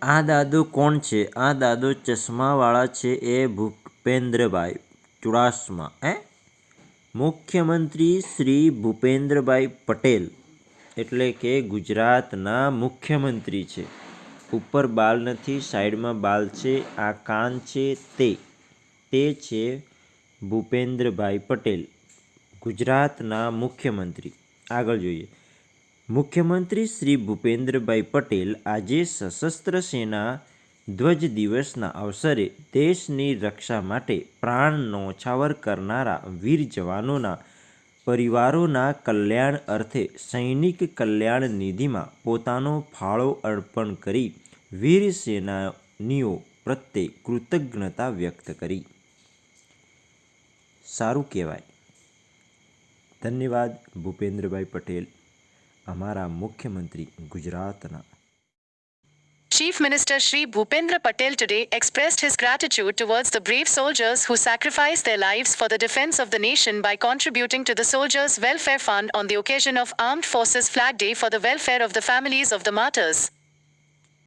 આ દાદો કોણ છે? આ દાદો ચશ્માવાળા છે એ ભૂપેન્દ્રભાઈ ચુડાસમા. મુખ્યમંત્રી શ્રી ભૂપેન્દ્રભાઈ પટેલ એટલે કે ગુજરાતના મુખ્યમંત્રી છે. ઉપર બાલ નથી, સાઈડમાં બાલ છે, આ કાન છે, તે છે ભૂપેન્દ્રભાઈ પટેલ, ગુજરાતના મુખ્યમંત્રી. આગળ જોઈએ. મુખ્યમંત્રી શ્રી ભૂપેન્દ્રભાઈ પટેલ આજે સશસ્ત્ર સેના ધ્વજ દિવસના અવસરે દેશની રક્ષા માટે પ્રાણ ન્યોછાવર કરનારા વીર જવાનોના પરિવારોના કલ્યાણ અર્થે સૈનિક કલ્યાણ નિધિમાં પોતાનો ફાળો અર્પણ કરી વીર સેનાનીઓ પ્રત્યે કૃતજ્ઞતા વ્યક્ત કરી. સારું કહેવાય. ધન્યવાદ ભૂપેન્દ્રભાઈ પટેલ, અમારા મુખ્યમંત્રી ગુજરાતના. Chief Minister Shri Bhupendra Patel today expressed his gratitude towards the brave soldiers who sacrificed their lives for the defense of the nation by contributing to the Soldiers' Welfare Fund on the occasion of Armed Forces Flag Day for the welfare of the families of the martyrs.